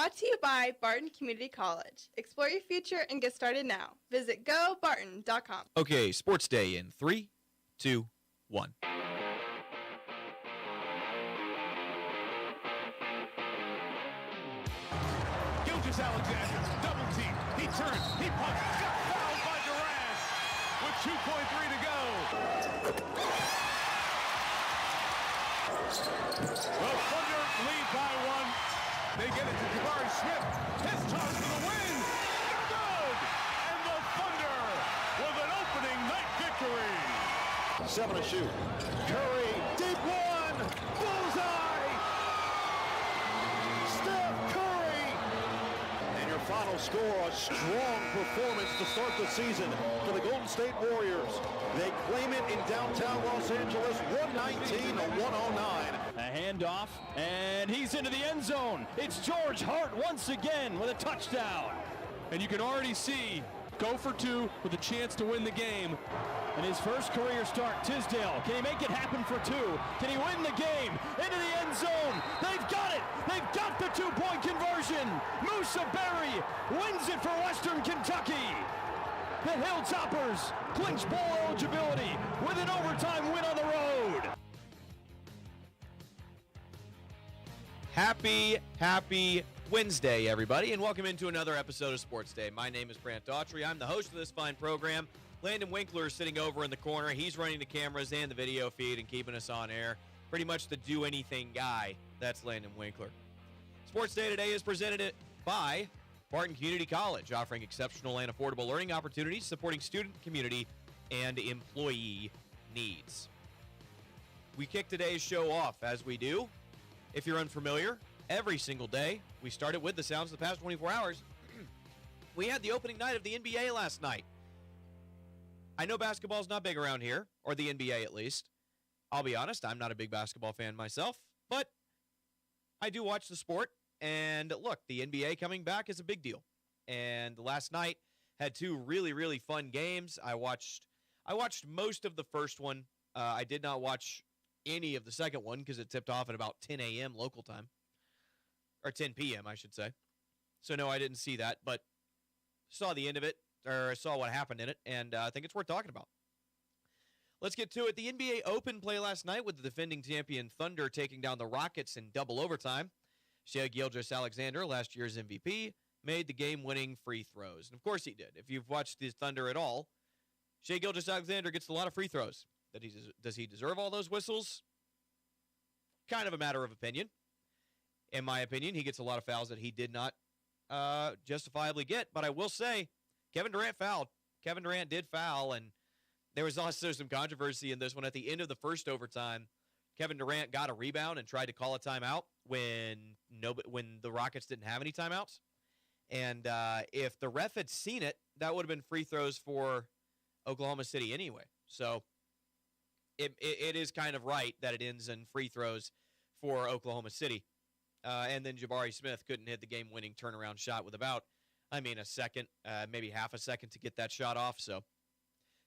Brought to you by Barton Community College. Explore your future and get started now. Visit gobarton.com. Okay, Sports Day in 3, 2, 1. Gilgeous-Alexander, double team. He turns, he punches, got fouled by Durant with 2.3 to go. The Thunder lead by 1. They get it to Jabari Smith. His toss for the win. Good! And the Thunder with an opening night victory. 7 to shoot. Curry, deep one. Bullseye! Steph Curry! And your final score, a strong performance to start the season for the Golden State Warriors. They claim it in downtown Los Angeles, 119 to 109. A handoff, and he's into the end zone. It's George Hart once again with a touchdown. And you can already see, go for 2 with a chance to win the game. And his first career start, Tisdale. Can he make it happen for 2? Can he win the game? Into the end zone. They've got it. They've got the 2-point conversion. Musa Berry wins it for Western Kentucky. The Hilltoppers clinch bowl eligibility with an overtime win on the road. Happy Wednesday, everybody, and welcome into another episode of Sports Day. My name is Brant Daughtry. I'm the host of this fine program. Landon Winkler is sitting over in the corner. He's running the cameras and the video feed and keeping us on air. Pretty much the do-anything guy. That's Landon Winkler. Sports Day today is presented by Barton Community College, offering exceptional and affordable learning opportunities, supporting student, community, and employee needs. We kick today's show off, as we do. If you're unfamiliar, every single day, we start it with the sounds of the past 24 hours. We had the opening night of the NBA last night. I know basketball's not big around here, or the NBA at least. I'll be honest, I'm not a big basketball fan myself, but I do watch the sport. And look, the NBA coming back is a big deal. And last night had 2 really, really fun games. I watched most of the first one. I did not watch any of the second one because it tipped off at about 10 a.m. local time. Or 10 p.m., I should say. So, no, I didn't see that, but saw the end of it, or saw what happened in it, and I think it's worth talking about. Let's get to it. The NBA Open play last night with the defending champion Thunder taking down the Rockets in double overtime. Shai Gilgeous-Alexander, last year's MVP, made the game-winning free throws. And, of course, he did. If you've watched the Thunder at all, Shai Gilgeous-Alexander gets a lot of free throws. Does he deserve all those whistles? Kind of a matter of opinion. In my opinion, he gets a lot of fouls that he did not justifiably get. But I will say, Kevin Durant fouled. Kevin Durant did foul, and there was also some controversy in this one. At the end of the first overtime, Kevin Durant got a rebound and tried to call a timeout when the Rockets didn't have any timeouts. And if the ref had seen it, that would have been free throws for Oklahoma City anyway. So it is kind of right that it ends in free throws for Oklahoma City. And then Jabari Smith couldn't hit the game-winning turnaround shot with about, a second, maybe half a second to get that shot off. So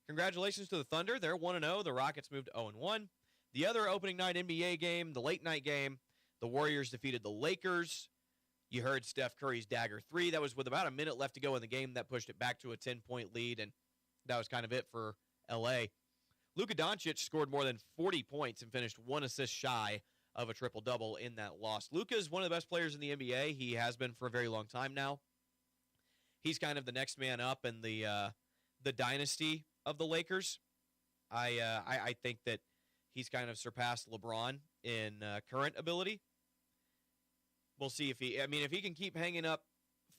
congratulations to the Thunder. They're 1-0. The Rockets moved to 0-1. The other opening night NBA game, the late night game, the Warriors defeated the Lakers. You heard Steph Curry's dagger 3. That was with about a minute left to go in the game. That pushed it back to a 10-point lead, and that was kind of it for L.A. Luka Doncic scored more than 40 points and finished 1 assist shy of a triple-double in that loss. Luka is one of the best players in the NBA. He has been for a very long time now. He's kind of the next man up in the dynasty of the Lakers. I think that he's kind of surpassed LeBron in current ability. We'll see if if he can keep hanging up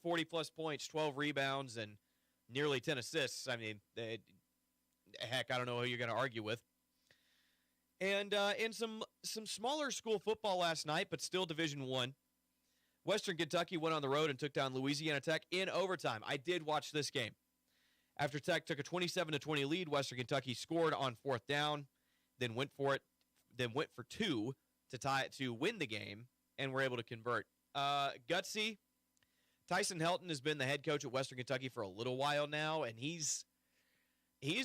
40-plus points, 12 rebounds, and nearly 10 assists, heck, I don't know who you're going to argue with. And in some smaller school football last night, but still Division I, Western Kentucky went on the road and took down Louisiana Tech in overtime. I did watch this game. After Tech took a 27-20 lead, Western Kentucky scored on 4th down, then went for 2 to tie it to win the game, and were able to convert. Gutsy, Tyson Helton has been the head coach at Western Kentucky for a little while now, and he's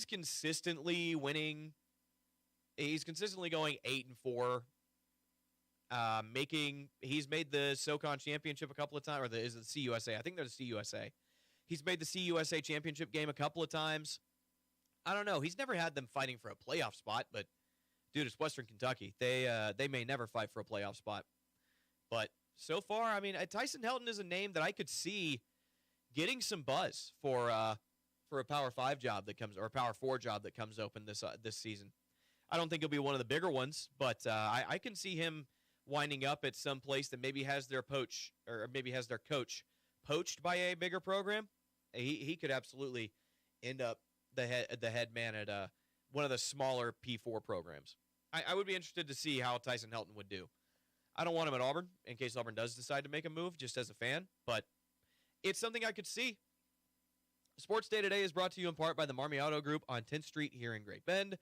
consistently winning. He's consistently going 8-4. He's made the SoCon Championship a couple of times, or is it the CUSA? I think they're the CUSA. He's made the CUSA Championship game a couple of times. I don't know. He's never had them fighting for a playoff spot, but dude, it's Western Kentucky. They may never fight for a playoff spot. But so far, I mean, Tyson Helton is a name that I could see getting some buzz for a Power 5 job that comes, or a Power 4 job that comes open this season. I don't think he'll be one of the bigger ones, but I can see him winding up at some place that maybe has their coach poached by a bigger program. He could absolutely end up the head man at one of the smaller P4 programs. I would be interested to see how Tyson Helton would do. I don't want him at Auburn in case Auburn does decide to make a move, just as a fan, but it's something I could see. Sports Day today is brought to you in part by the Marmy Auto Group on 10th Street here in Great Bend.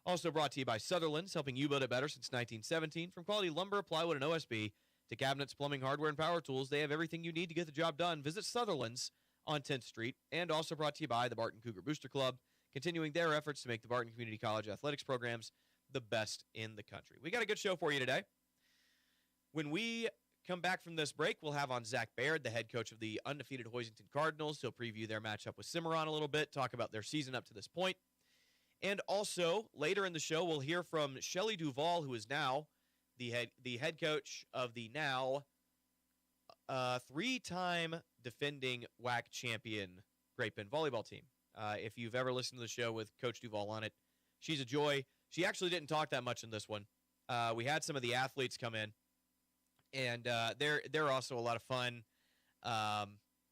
Also brought to you by Sutherland's, helping you build it better since 1917. From quality lumber, plywood, and OSB to cabinets, plumbing, hardware, and power tools, they have everything you need to get the job done. Visit Sutherland's on 10th Street. And also brought to you by the Barton Cougar Booster Club, continuing their efforts to make the Barton Community College athletics programs the best in the country. We got a good show for you today. When we come back from this break, we'll have on Zach Baird, the head coach of the undefeated Hoisington Cardinals. He'll preview their matchup with Cimarron a little bit, talk about their season up to this point. And also, later in the show, we'll hear from Shelley Duvall, who is now the head coach of the now three-time defending WAC champion Great Bend volleyball team. If you've ever listened to the show with Coach Duvall on it, she's a joy. She actually didn't talk that much in this one. We had some of the athletes come in, and they're also a lot of fun.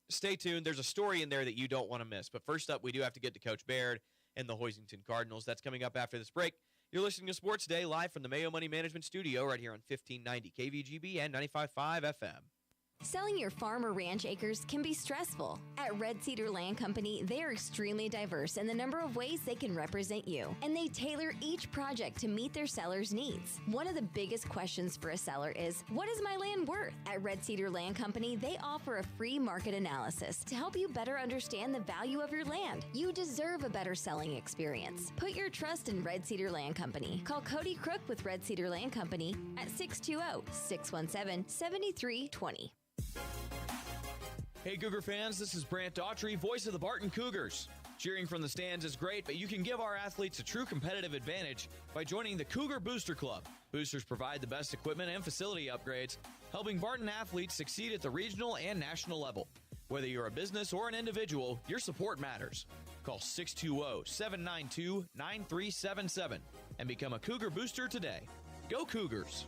Stay tuned. There's a story in there that you don't want to miss. But first up, we do have to get to Coach Baird and the Hoisington Cardinals. That's coming up after this break. You're listening to Sports Day live from the Mayo Money Management Studio right here on 1590 KVGB and 95.5 FM. Selling your farm or ranch acres can be stressful. At Red Cedar Land Company, they are extremely diverse in the number of ways they can represent you, and they tailor each project to meet their seller's needs. One of the biggest questions for a seller is, what is my land worth? At Red Cedar Land Company, they offer a free market analysis to help you better understand the value of your land. You deserve a better selling experience. Put your trust in Red Cedar Land Company. Call Cody Crook with Red Cedar Land Company at 620-617-7320. Hey Cougar fans, this is Brant Daughtry, voice of the Barton Cougars. Cheering from the stands is great, but you can give our athletes a true competitive advantage by joining the Cougar Booster Club. Boosters provide the best equipment and facility upgrades, helping Barton athletes succeed at the regional and national level. Whether you're a business or an individual, your support matters. Call 620-792-9377 and become a Cougar Booster today. Go Cougars!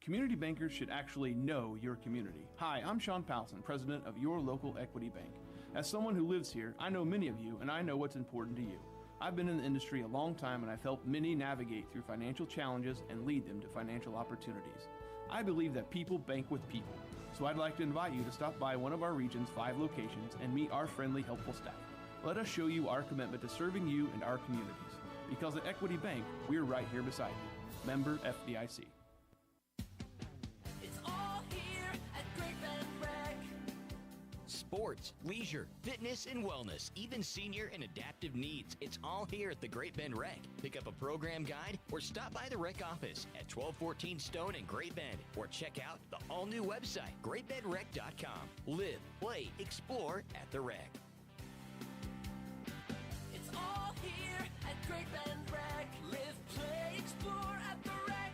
Community bankers should actually know your community. Hi, I'm Sean Powelson, president of Your Local Equity Bank. As someone who lives here, I know many of you, and I know what's important to you. I've been in the industry a long time, and I've helped many navigate through financial challenges and lead them to financial opportunities. I believe that people bank with people, so I'd like to invite you to stop by one of our region's 5 locations and meet our friendly, helpful staff. Let us show you our commitment to serving you and our communities. Because at Equity Bank, we're right here beside you. Member FDIC. Sports, leisure, fitness, and wellness, even senior and adaptive needs. It's all here at the Great Bend Rec. Pick up a program guide or stop by the rec office at 1214 Stone in Great Bend, or check out the all-new website, greatbendrec.com. Live, play, explore at the rec. It's all here at Great Bend Rec. Live, play, explore at the rec.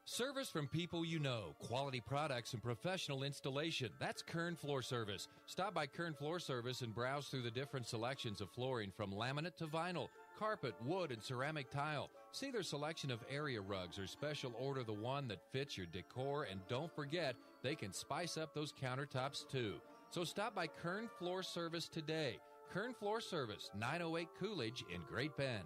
Service from people you know, quality products and professional installation. That's Kern Floor Service. Stop by Kern Floor Service and browse through the different selections of flooring from laminate to vinyl, carpet, wood, and ceramic tile. See their selection of area rugs or special order the one that fits your decor, and don't forget, they can spice up those countertops too. So stop by Kern Floor Service today. Kern Floor Service, 908 Coolidge in Great Bend.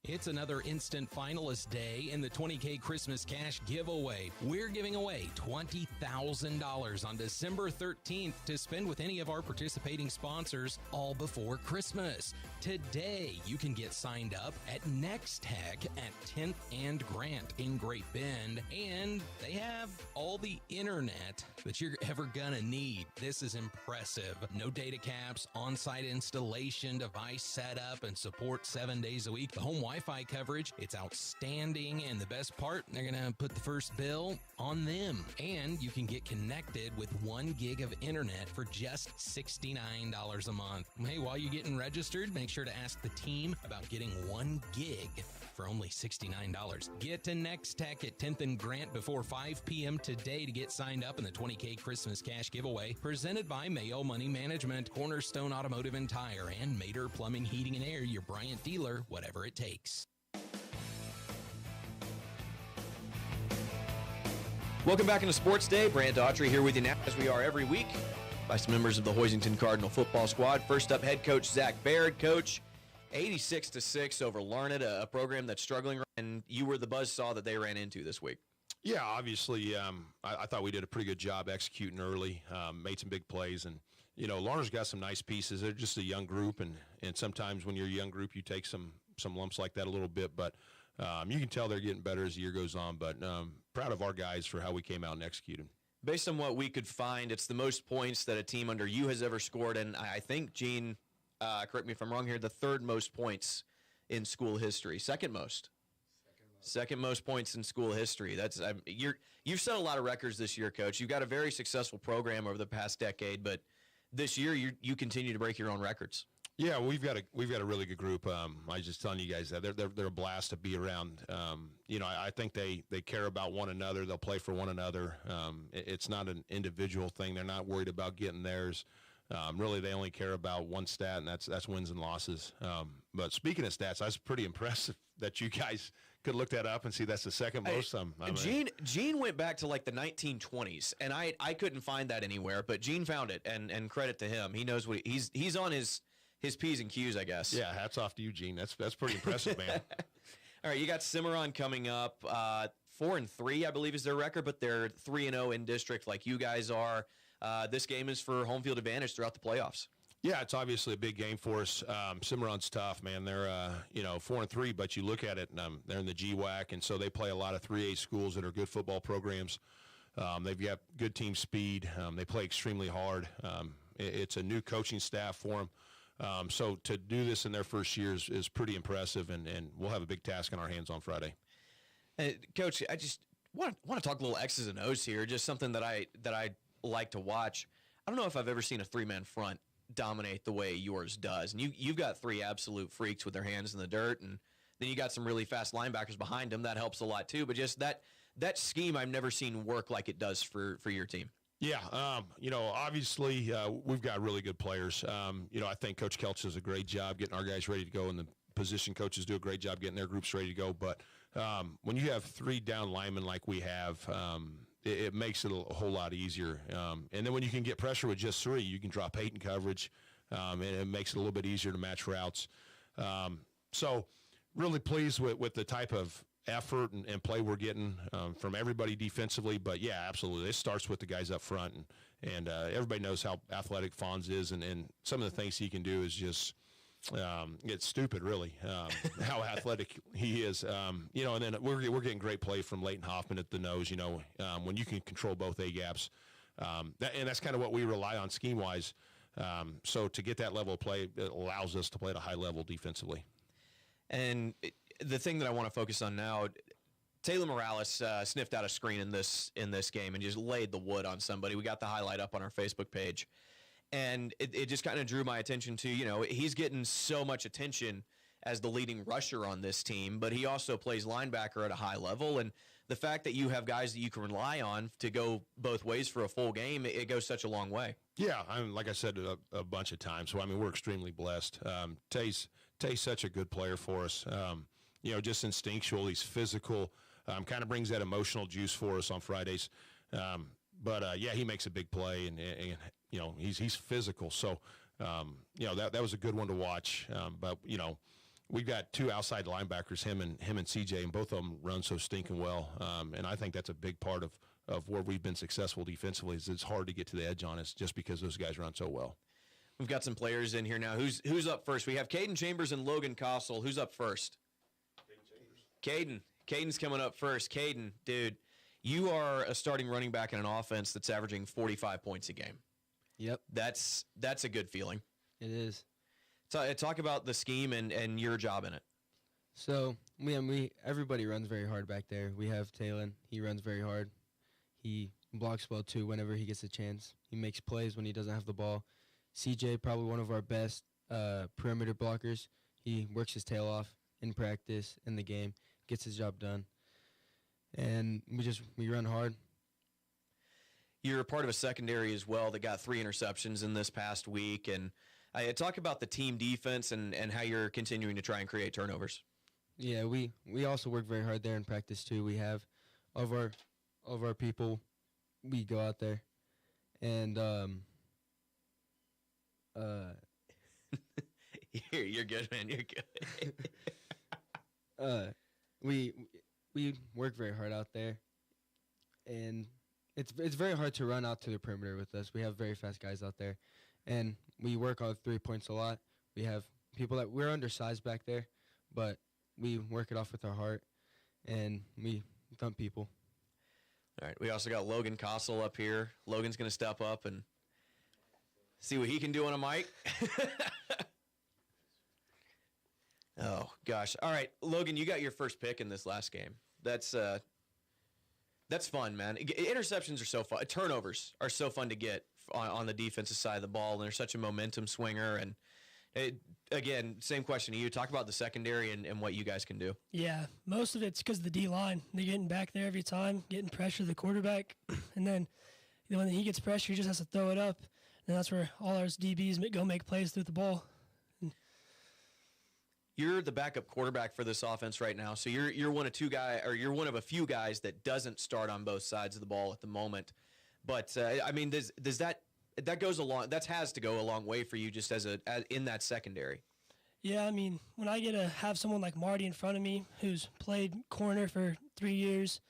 It's another instant finalist day in the 20K Christmas Cash giveaway. We're giving away $20,000 on December 13th to spend with any of our participating sponsors all before Christmas. Today, you can get signed up at Next Tech at 10th and Grant in Great Bend, and they have all the internet that you're ever gonna need. This is impressive. No data caps, on-site installation, device setup, and support 7 days a week. The home Wi-Fi coverage, it's outstanding, and the best part, they're gonna put the first bill on them. And you can get connected with 1 gig of internet for just $69 a month. Hey, while you're getting registered, make sure to ask the team about getting 1 gig for only $69. Get to Next Tech at 10th and Grant before 5 p.m. today to get signed up in the 20K Christmas Cash giveaway, presented by Mayo Money Management, Cornerstone Automotive and Tire, and Mater Plumbing, Heating and Air, your Bryant dealer, whatever it takes. Welcome back into Sports Day. Brant Daughtry here with you now, as we are every week, by some members of the Hoisington Cardinal football squad. First up, head coach Zach Baird. Coach, 86-6 over Larned, a program that's struggling, and you were the buzzsaw that they ran into this week. Yeah, obviously, I thought we did a pretty good job executing early, made some big plays, and Larner's got some nice pieces. They're just a young group, and sometimes when you're a young group, you take some lumps like that a little bit, but you can tell they're getting better as the year goes on. But proud of our guys for how we came out and executed. Based on what we could find, it's the most points that a team under you has ever scored, and I think, Gene, correct me if I'm wrong here, the third most points in school history. Second most points in school history. That's you've set a lot of records this year, Coach. You've got a very successful program over the past decade, but this year you continue to break your own records. Yeah, we've got a really good group. I was just telling you guys that they're a blast to be around. I think they care about one another. They'll play for one another. It's not an individual thing. They're not worried about getting theirs. Really, they only care about one stat, and that's wins and losses. But speaking of stats, I was pretty impressed that you guys could look that up and see that's the second most. Gene went back to like the 1920s, and I couldn't find that anywhere, but Gene found it, and credit to him. He knows what he's on his P's and Q's, I guess. Yeah, hats off to you, Gene. That's pretty impressive, man. All right, you got Cimarron coming up. 4-3, I believe, is their record, but they're 3-0 in district like you guys are. This game is for home field advantage throughout the playoffs. Yeah, it's obviously a big game for us. Cimarron's tough, man. They're 4-3, but you look at it, and they're in the GWAC, and so they play a lot of 3A schools that are good football programs. They've got good team speed. They play extremely hard. It's a new coaching staff for them. So to do this in their first year is pretty impressive, and we'll have a big task on our hands on Friday. Coach, I just want to talk a little X's and O's here, just something that I like to watch. I don't know if I've ever seen a three-man front dominate the way yours does. And you've got three absolute freaks with their hands in the dirt, and then you got some really fast linebackers behind them. That helps a lot too. But just that scheme I've never seen work like it does for your team. Yeah, obviously we've got really good players. I think Coach Kelch does a great job getting our guys ready to go, and the position coaches do a great job getting their groups ready to go. But when you have three down linemen like we have, it makes it a whole lot easier. And then when you can get pressure with just three, you can drop 8 in coverage, and it makes it a little bit easier to match routes. So really pleased with the type of effort and play we're getting from everybody defensively. But, yeah, absolutely. It starts with the guys up front, and everybody knows how athletic Fonz is, and some of the things he can do is just it's stupid, really, how athletic he is. And then we're getting great play from Leighton Hoffman at the nose, when you can control both A-gaps. And that's kind of what we rely on scheme-wise. So to get that level of play, it allows us to play at a high level defensively. And the thing that I want to focus on now, Taylor Morales sniffed out a screen in this game and just laid the wood on somebody. We got the highlight up on our Facebook page. And it just kind of drew my attention to, he's getting so much attention as the leading rusher on this team, but he also plays linebacker at a high level. And the fact that you have guys that you can rely on to go both ways for a full game, it goes such a long way. Yeah, like I said a bunch of times. So, we're extremely blessed. Tay's such a good player for us. Just instinctual. He's physical. Kind of brings that emotional juice for us on Fridays. But he makes a big play, and he's physical. So, that was a good one to watch. But, we've got two outside linebackers, him and CJ, and both of them run so stinking well. And I think that's a big part of where we've been successful defensively is it's hard to get to the edge on us just because those guys run so well. We've got some players in here now. Who's up first? We have Caden Chambers and Logan Kossel. Who's up first? Caden. Caden's coming up first. Caden, dude, you are a starting running back in an offense that's averaging 45 points a game. Yep. That's a good feeling. It is. Talk about the scheme and your job in it. So everybody runs very hard back there. We have Talon. He runs very hard. He blocks well too whenever he gets a chance. He makes plays when he doesn't have the ball. CJ, probably one of our best perimeter blockers. He works his tail off in practice, in the game, gets his job done. And we run hard. You're a part of a secondary as well that got 3 interceptions in this past week. And I talk about the team defense and how you're continuing to try and create turnovers. Yeah, we also work very hard there in practice too. We have of our people, we go out there and You're good, man. You're good. We work very hard out there, and it's very hard to run out to the perimeter with us. We have very fast guys out there, and we work on 3 points a lot. We have people that we're undersized back there, but we work it off with our heart, and we thump people. All right. We also got Logan Kossel up here. Logan's going to step up and see what he can do on a mic. Oh, gosh. All right, Logan, you got your first pick in this last game. That's fun, man. Interceptions are so fun. Turnovers are so fun to get on the defensive side of the ball, and they're such a momentum swinger. And, again, same question to you. Talk about the secondary and what you guys can do. Yeah, most of it's because of the D-line. They're getting back there every time, getting pressure to the quarterback. And then when he gets pressure, he just has to throw it up. And that's where all our DBs go make plays through the ball. You're the backup quarterback for this offense right now, so you're one of a few guys that doesn't start on both sides of the ball at the moment. But I mean, does that goes along? That has to go a long way for you, just as in that secondary. Yeah, I mean, when I get to have someone like Marty in front of me, who's played corner for 3 years,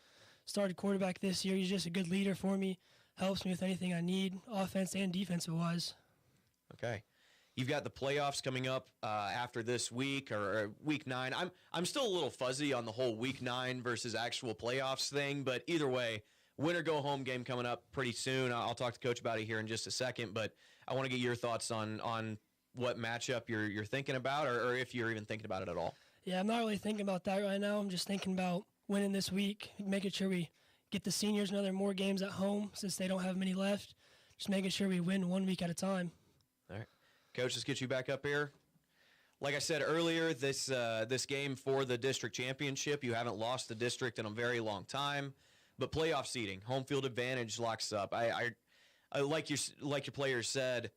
started quarterback this year, he's just a good leader for me. Helps me with anything I need, offense and defensive wise. Okay. You've got the playoffs coming up after this week or week 9. I'm still a little fuzzy on the whole week 9 versus actual playoffs thing, but either way, win or go home game coming up pretty soon. I'll talk to Coach about it here in just a second, but I want to get your thoughts on what matchup you're thinking about, or if you're even thinking about it at all. Yeah, I'm not really thinking about that right now. I'm just thinking about winning this week, making sure we get the seniors another more games at home since they don't have many left. Just making sure we win 1 week at a time. All right. Coach, let's get you back up here. Like I said earlier, this game for the district championship, you haven't lost the district in a very long time, but playoff seeding, home field advantage locks up. I like your players said,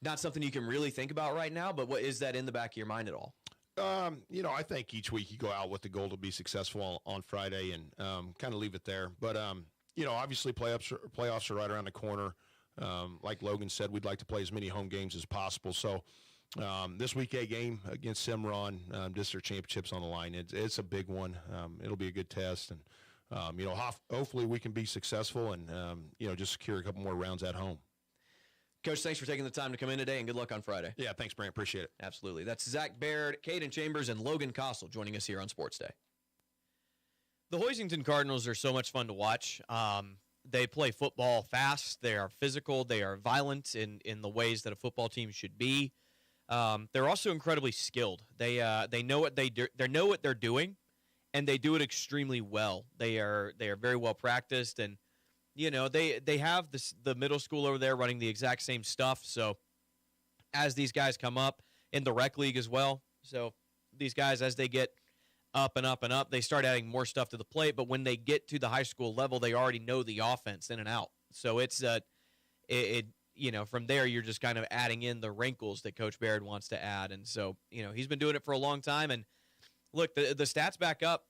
not something you can really think about right now, but what is that in the back of your mind at all? I think each week you go out with the goal to be successful on Friday and kind of leave it there. But, obviously playoffs are right around the corner. Like Logan said, we'd like to play as many home games as possible. So this week 8 game against Cimarron, district championships on the line. It's a big one. It'll be a good test. And, hopefully we can be successful and, just secure a couple more rounds at home. Coach, thanks for taking the time to come in today, and good luck on Friday. Yeah, thanks, Brant. Appreciate it. Absolutely. That's Zach Baird, Caden Chambers, and Logan Kossel joining us here on Sports Day. The Hoisington Cardinals are so much fun to watch. They play football fast. They are physical. They are violent in the ways that a football team should be. They're also incredibly skilled. They know what they know what they're doing, and they do it extremely well. They are very well practiced, and they have the middle school over there running the exact same stuff. So as these guys come up in the rec league as well, so these guys, as they get up and up and up, they start adding more stuff to the plate. But when they get to the high school level, they already know the offense in and out. So it's from there, you're just kind of adding in the wrinkles that Coach Baird wants to add. And so, he's been doing it for a long time. And look, the stats back up.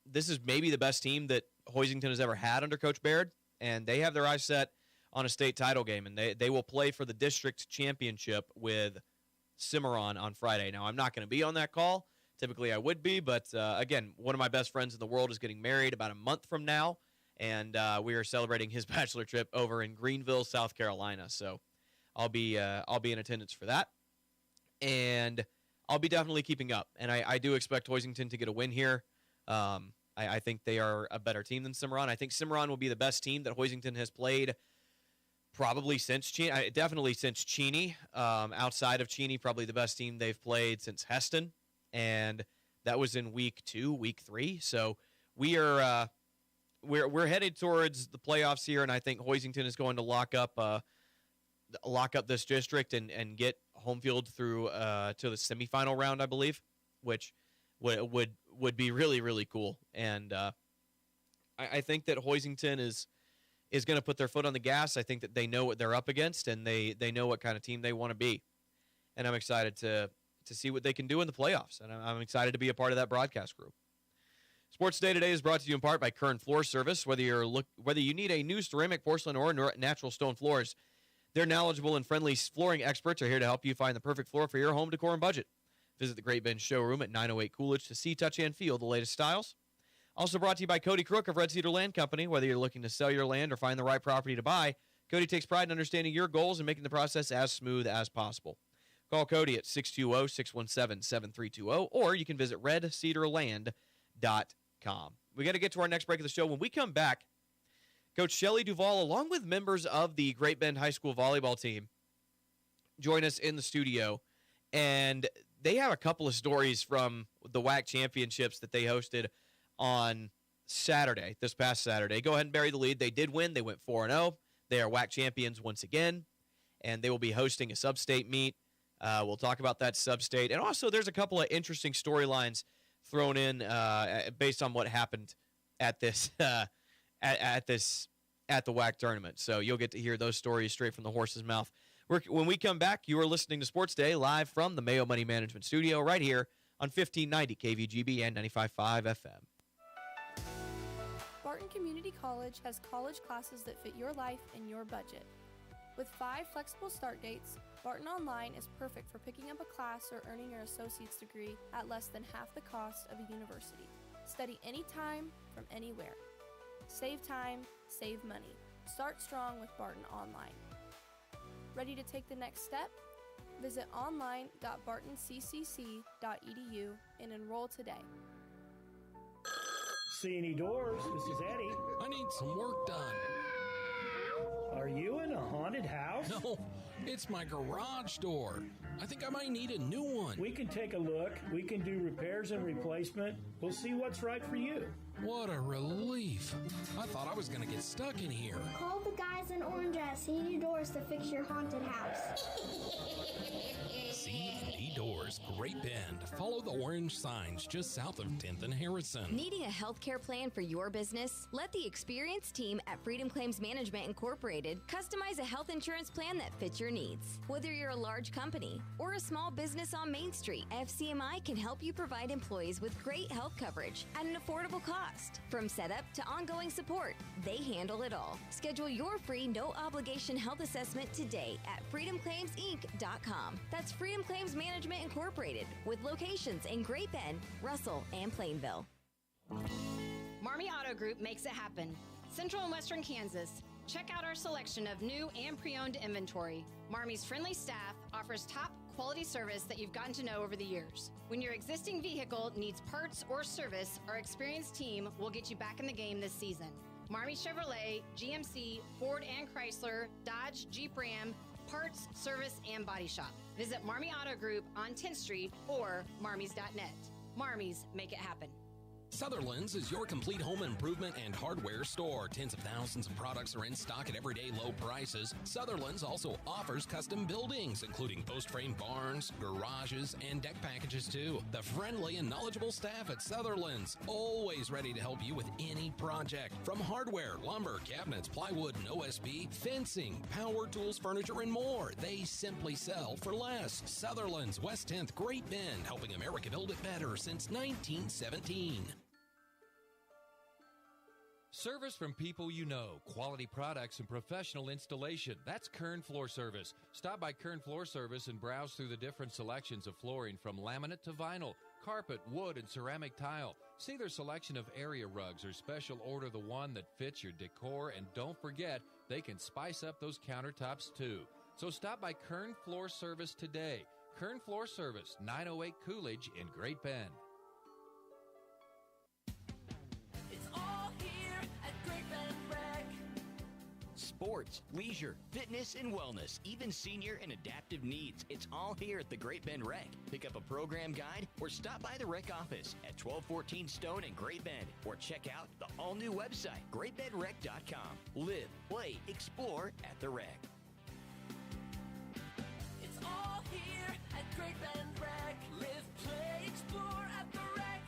This is maybe the best team that Hoisington has ever had under Coach Baird. And they have their eyes set on a state title game. And they will play for the district championship with Cimarron on Friday. Now, I'm not going to be on that call, Typically I would be, but again, one of my best friends in the world is getting married about a month from now, and we are celebrating his bachelor trip over in Greenville, South Carolina. So I'll be in attendance for that, and I'll be definitely keeping up. And I do expect Hoisington to get a win here. I think they are a better team than Cimarron. I think Cimarron will be the best team that Hoisington has played probably since Cheney. Definitely since Cheney. Outside of Cheney, probably the best team they've played since Heston, and that was in week 2, week 3. So we're headed towards the playoffs here, and I think Hoisington is going to lock up this district and get home field through to the semifinal round, I believe, which would be really, really cool. And I think that Hoisington is going to put their foot on the gas. I think that they know what they're up against, and they know what kind of team they want to be. And I'm excited to see what they can do in the playoffs, and I'm excited to be a part of that broadcast group. Sports Day today is brought to you in part by Kern Floor Service. Whether you need a new ceramic, porcelain, or natural stone floors, their knowledgeable and friendly flooring experts are here to help you find the perfect floor for your home decor and budget. Visit the Great Bend Showroom at 908 Coolidge to see, touch, and feel the latest styles. Also brought to you by Cody Crook of Red Cedar Land Company. Whether you're looking to sell your land or find the right property to buy, Cody takes pride in understanding your goals and making the process as smooth as possible. Call Cody at 620-617-7320, or you can visit redcedarland.com. We got to get to our next break of the show. When we come back, Coach Shelley Duvall, along with members of the Great Bend High School volleyball team, join us in the studio, and they have a couple of stories from the WAC championships that they hosted on Saturday, this past Saturday. Go ahead and bury the lead. They did win. They went 4-0. They are WAC champions once again, and they will be hosting a sub-state meet. We'll talk about that sub-state. And also, there's a couple of interesting storylines thrown in based on what happened at this at the WAC tournament. So you'll get to hear those stories straight from the horse's mouth. When we come back, you are listening to Sports Day live from the Mayo Money Management Studio right here on 1590 KVGB and 95.5 FM. Barton Community College has college classes that fit your life and your budget. With 5 flexible start dates, Barton Online is perfect for picking up a class or earning your associate's degree at less than half the cost of a university. Study anytime, from anywhere. Save time, save money. Start strong with Barton Online. Ready to take the next step? Visit online.bartoncccc.edu and enroll today. C&E Doors, this is Eddie. I need some work done. Are you in a haunted house? No, it's my garage door. I think I might need a new one. We can take a look. We can do repairs and replacement. We'll see what's right for you. What a relief. I thought I was going to get stuck in here. Call the guys in orange at C&E Doors to fix your haunted house. C&E Doors, Great Bend. Follow the orange signs just south of 10th and Harrison. Needing a healthcare plan for your business? Let the experienced team at Freedom Claims Management Incorporated customize a health insurance plan that fits your needs. Whether you're a large company or a small business on Main Street, FCMI can help you provide employees with great health coverage at an affordable cost. From setup to ongoing support, they handle it all. Schedule your free no-obligation health assessment today at freedomclaimsinc.com. That's Freedom Claims Management Incorporated, with locations in Great Bend, Russell, and Plainville. Marmy Auto Group makes it happen. Central and Western Kansas. Check out our selection of new and pre-owned inventory. Marmy's friendly staff offers top quality service that you've gotten to know over the years. When your existing vehicle needs parts or service, our experienced team will get you back in the game this season. Marmy Chevrolet, GMC, Ford and Chrysler, Dodge, Jeep Ram, parts, service, and body shop. Visit Marmy Auto Group on 10th Street or marmys.net. Marmys, make it happen. Sutherland's is your complete home improvement and hardware store. Tens of thousands of products are in stock at everyday low prices. Sutherland's also offers custom buildings, including post-frame barns, garages, and deck packages too. The friendly and knowledgeable staff at Sutherland's, always ready to help you with any project. From hardware, lumber, cabinets, plywood, and OSB, fencing, power tools, furniture, and more. They simply sell for less. Sutherland's, West 10th, Great Bend, helping America build it better since 1917. Service from people you know, quality products and professional installation. That's Kern Floor Service. Stop by Kern Floor Service and browse through the different selections of flooring from laminate to vinyl. carpet, wood, and ceramic tile. See their selection of area rugs or special order the one that fits your decor. And don't forget, they can spice up those countertops too. So stop by Kern Floor Service today. Kern Floor Service, 908 Coolidge in Great Bend. It's all here at Great Bend Rec. Sports, leisure, fitness, and wellness, even senior and adaptive needs. It's all here at the Great Bend Rec. Pick up a program guide or stop by the rec office at 1214 Stone in Great Bend, or check out the all-new website, greatbendrec.com. Live, play, explore at the rec. It's all here at Great Bend Rec. Live, play, explore at the rec.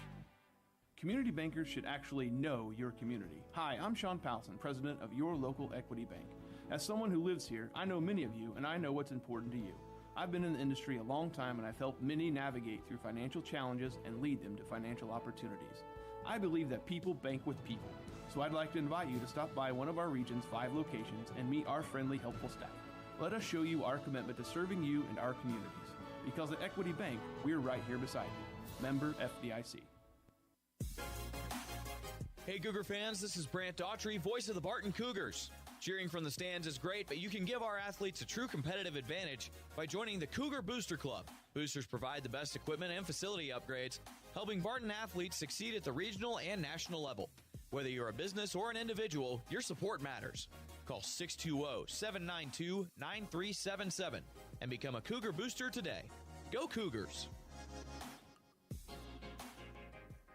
Community bankers should actually know your community. Hi, I'm Sean Powelson, president of Your Local Equity Bank. As someone who lives here, I know many of you, and I know what's important to you. I've been in the industry a long time, and I've helped many navigate through financial challenges and lead them to financial opportunities. I believe that people bank with people, so I'd like to invite you to stop by one of our region's 5 locations and meet our friendly, helpful staff. Let us show you our commitment to serving you and our communities. Because at Equity Bank, we're right here beside you. Member FDIC. Hey Cougar fans, this is Brant Daughtry, voice of the Barton Cougars. Cheering from the stands is great, but you can give our athletes a true competitive advantage by joining the Cougar Booster Club. Boosters provide the best equipment and facility upgrades, helping Barton athletes succeed at the regional and national level. Whether you're a business or an individual, your support matters. Call 620-792-9377 and become a Cougar Booster today. Go Cougars!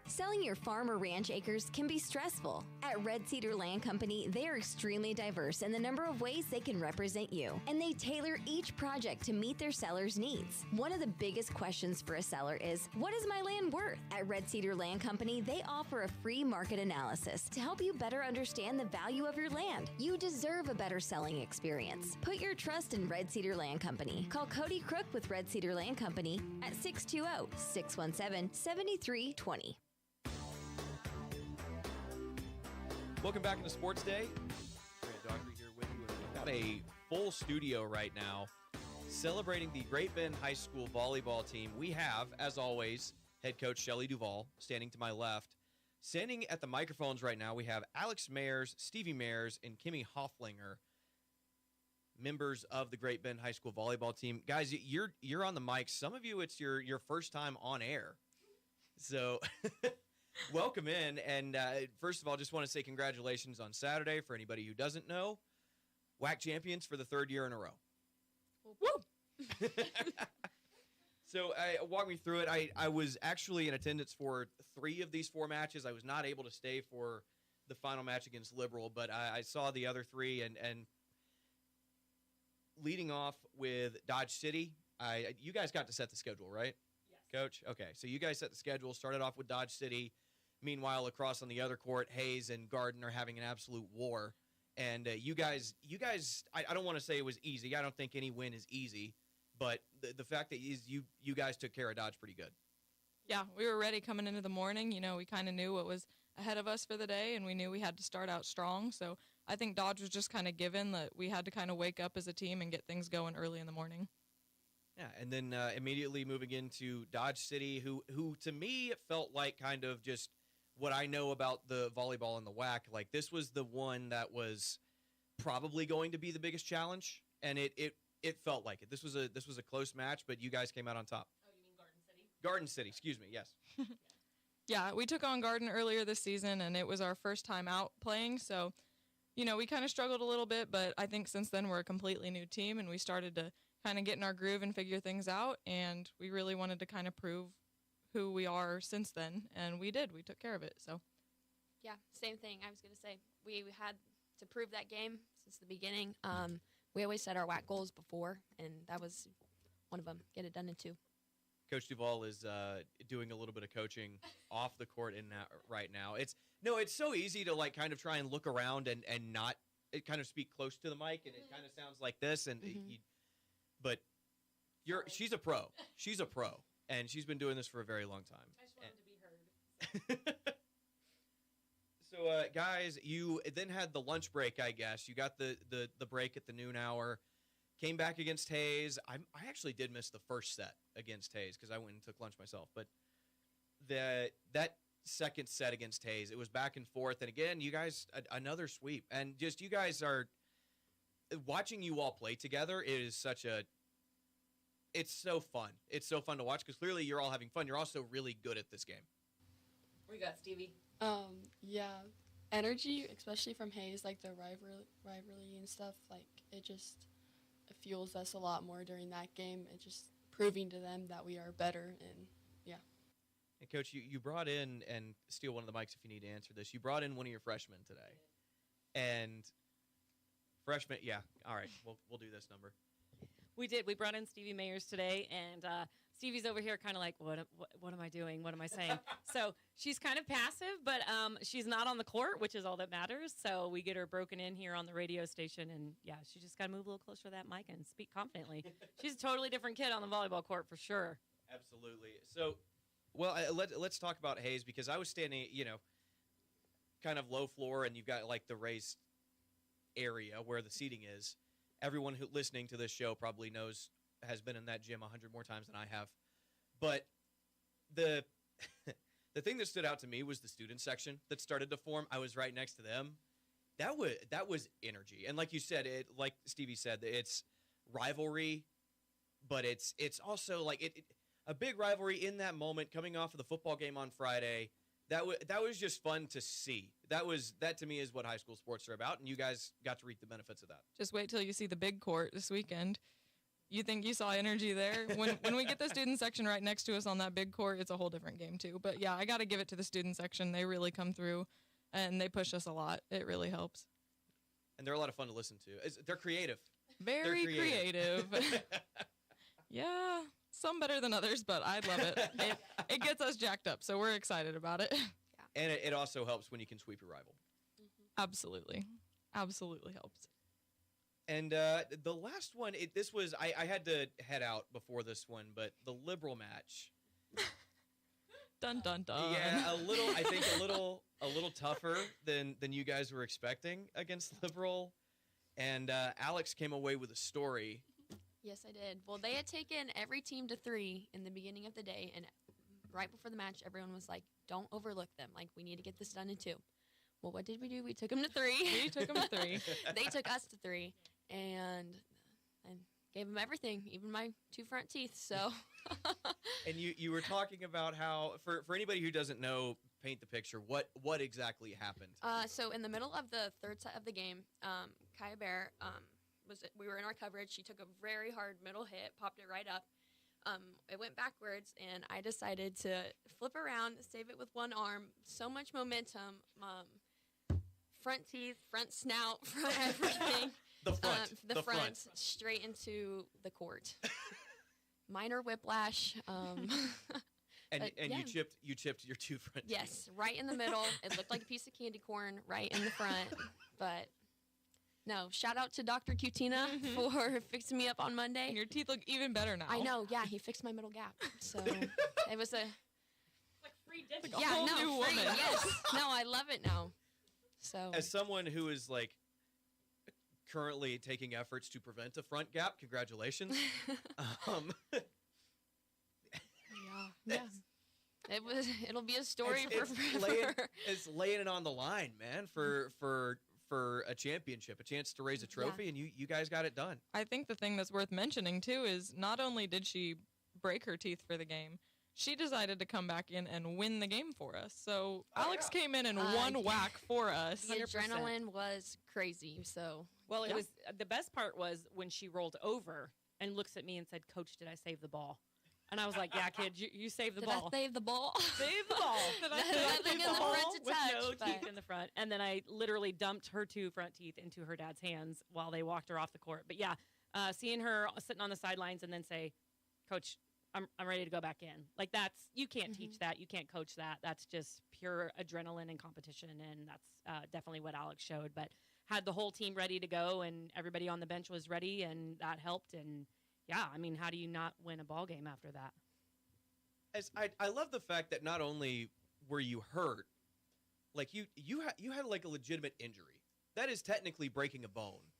Selling your farm or ranch acres can be stressful. At Red Cedar Land Company, they are extremely diverse in the number of ways they can represent you, and they tailor each project to meet their seller's needs. One of the biggest questions for a seller is, what is my land worth? At Red Cedar Land Company, they offer a free market analysis to help you better understand the value of your land. You deserve a better selling experience. Put your trust in Red Cedar Land Company. Call Cody Crook with Red Cedar Land Company at 620-617-7320. Welcome back to Sports Day. Brant Daughtry here with you. We've got a full studio right now celebrating the Great Bend High School volleyball team. We have, as always, head coach Shelly Duvall standing to my left. Standing at the microphones right now, we have Alex Mayers, Stevie Mayers, and Kimmy Hofflinger, members of the Great Bend High School volleyball team. Guys, you're on the mic. Some of you, it's your first time on air. So... welcome in, and first of all, just want to say congratulations on Saturday. For anybody who doesn't know, WAC champions for the 3rd year in a row. Woo! So walk me through it. I was actually in attendance for 3 of these 4 matches. I was not able to stay for the final match against Liberal, but I saw the other 3, and leading off with Dodge City, you guys got to set the schedule, right? Yes. Coach? Okay, so you guys set the schedule, started off with Dodge City. Meanwhile, across on the other court, Hayes and Garden are having an absolute war. And you guys, I don't want to say it was easy. I don't think any win is easy. But the fact that you guys took care of Dodge pretty good. Yeah, we were ready coming into the morning. You know, we kind of knew what was ahead of us for the day, and we knew we had to start out strong. So I think Dodge was just kind of given that we had to kind of wake up as a team and get things going early in the morning. Yeah, and then immediately moving into Dodge City, who to me it felt like kind of just what I know about the volleyball in the WAC. Like, this was the one that was probably going to be the biggest challenge, and it felt like it. This was a close match, but you guys came out on top. Oh, you mean Garden City? Garden City, excuse me, yes. Yeah, we took on Garden earlier this season, and it was our first time out playing, so, you know, we kind of struggled a little bit, but I think since then we're a completely new team, and we started to kind of get in our groove and figure things out, and we really wanted to kind of prove who we are since then, and we did. We took care of it, so. Yeah, same thing. I was going to say, we had to prove that game since the beginning. We always set our WAC goals before, and that was one of them, get it done in 2. Coach Duvall is doing a little bit of coaching off the court right now. It's so easy to like kind of try and look around and not kind of speak close to the mic, and it kind of sounds like this. And but she's a pro. She's a pro, and she's been doing this for a very long time. I just wanted to be heard. So, guys, you then had the lunch break, I guess. You got the break at the noon hour. Came back against Hayes. I actually did miss the first set against Hayes because I went and took lunch myself. But that second set against Hayes, it was back and forth, and again, you guys another sweep, and just you guys are watching you all play together is such a. It's so fun. It's so fun to watch because clearly you're all having fun. You're also really good at this game. What you got, Stevie? Yeah, energy, especially from Hayes, like the rivalry and stuff, like it fuels us a lot more during that game. It just proving to them that we are better, and yeah. And Coach, you brought in, and steal one of the mics if you need to answer this. You brought in one of your freshmen today, and freshman, yeah, all right, we'll do this number. We did. We brought in Stevie Mayers today, and Stevie's over here kind of like, what am I doing? What am I saying? So she's kind of passive, but she's not on the court, which is all that matters. So we get her broken in here on the radio station, and, yeah, she just got to move a little closer to that mic and speak confidently. She's a totally different kid on the volleyball court for sure. Absolutely. So, well, let's talk about Hayes because I was standing, kind of low floor, and you've got, like, the raised area where the seating is. Everyone who listening to this show probably has been in that gym 100 more times than I have. But the thing that stood out to me was the student section that started to form. I was right next to them. That was energy. And like you said, like Stevie said, it's rivalry, but it's also like a big rivalry in that moment coming off of the football game on Friday. That was just fun to see. That to me is what high school sports are about, and you guys got to reap the benefits of that. Just wait till you see the big court this weekend. You think you saw energy there? When we get the student section right next to us on that big court, it's a whole different game too. But yeah, I got to give it to the student section. They really come through, and they push us a lot. It really helps. And they're a lot of fun to listen to. They're creative. Very creative. Yeah. Some better than others, but I love it. It gets us jacked up, so we're excited about it. Yeah. And it also helps when you can sweep your rival. Mm-hmm. Absolutely helps. And the last one, I had to head out before this one, but the Liberal match. Dun dun dun. Yeah, I think a little tougher than you guys were expecting against Liberal, and Alex came away with a story. Yes, I did. Well, they had taken every team to 3 in the beginning of the day, and right before the match, everyone was like, don't overlook them. Like, we need to get this done in 2. Well, what did we do? We took them to 3. We took them to 3. They took us to 3, and gave them everything, even my 2 front teeth, so. And you were talking about how, for anybody who doesn't know, paint the picture, what exactly happened? So in the middle of the third set of the game, Kaya Bear, we were in our coverage. She took a very hard middle hit, popped it right up. It went backwards, and I decided to flip around, save it with one arm. So much momentum. Front teeth, front snout, front everything. The front. Straight into the court. Minor whiplash. And yeah. you chipped your 2 front teeth. Yes, right in the middle. It looked like a piece of candy corn right in the front, but. No, shout out to Dr. Cutina for fixing me up on Monday. And your teeth look even better now. I know, yeah, he fixed my middle gap. So it was like free dental. Like a whole new woman. Yes. No, I love it now. So as someone who is like currently taking efforts to prevent a front gap, congratulations. Yeah. It'll be a story for it's laying it on the line, man, for a championship, a chance to raise a trophy, and you guys got it done. I think the thing that's worth mentioning, too, is not only did she break her teeth for the game, she decided to come back in and win the game for us. So Alex came in and one whack for us. The adrenaline was crazy. So well, it was the best part was when she rolled over and looks at me and said, "Coach, did I save the ball?" And I was like, "Yeah, kid, you saved the ball. Did I save the ball? Save the ball. Nothing in the front to with touch, no but- teeth in the front." And then I literally dumped her 2 front teeth into her dad's hands while they walked her off the court. But yeah, seeing her sitting on the sidelines and then say, "Coach, I'm ready to go back in." Like you can't teach that. You can't coach that. That's just pure adrenaline and competition. And that's definitely what Alex showed. But had the whole team ready to go and everybody on the bench was ready, and that helped. And yeah, I mean, how do you not win a ball game after that? I love the fact that not only were you hurt, like you had like a legitimate injury. That is technically breaking a bone.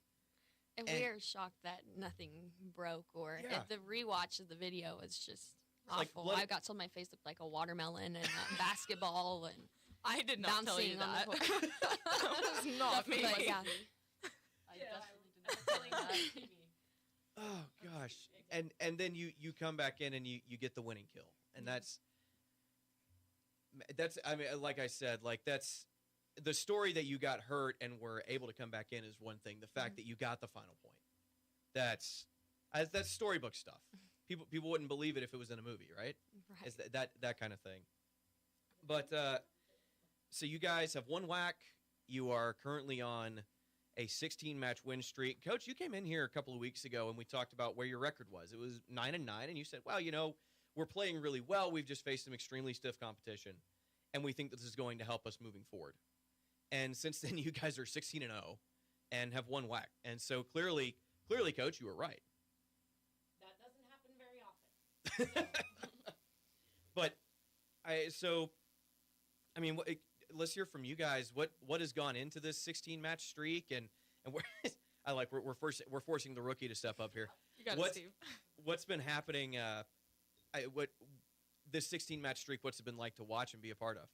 And we are shocked that nothing broke, or Yeah. the rewatch of the video is just like awful. I got told my face looked like a watermelon and basketball and I did not tell you bouncing on that. the court. That was not me. But yeah. I definitely did not tell you that. Oh gosh. And then you come back in and you get the winning kill. And that's I mean, like I said, like that's the story that you got hurt and were able to come back in is one thing. The fact that you got the final point. That's storybook stuff. People wouldn't believe it if it was in a movie, right? Right. It's that kind of thing. But so you guys have one whack. You are currently on a 16-match win streak. Coach, you came in here a couple of weeks ago and we talked about where your record was. It was 9-9, and you said, well, we're playing really well. We've just faced some extremely stiff competition, and we think this is going to help us moving forward. And since then, you guys are 16-0 and have one whack. And so clearly, Coach, you were right. That doesn't happen very often. But let's hear from you guys. What has gone into this 16-match streak, and we're forcing the rookie to step up here. You got it, Steve. What's been happening? This 16-match streak? What's it been like to watch and be a part of?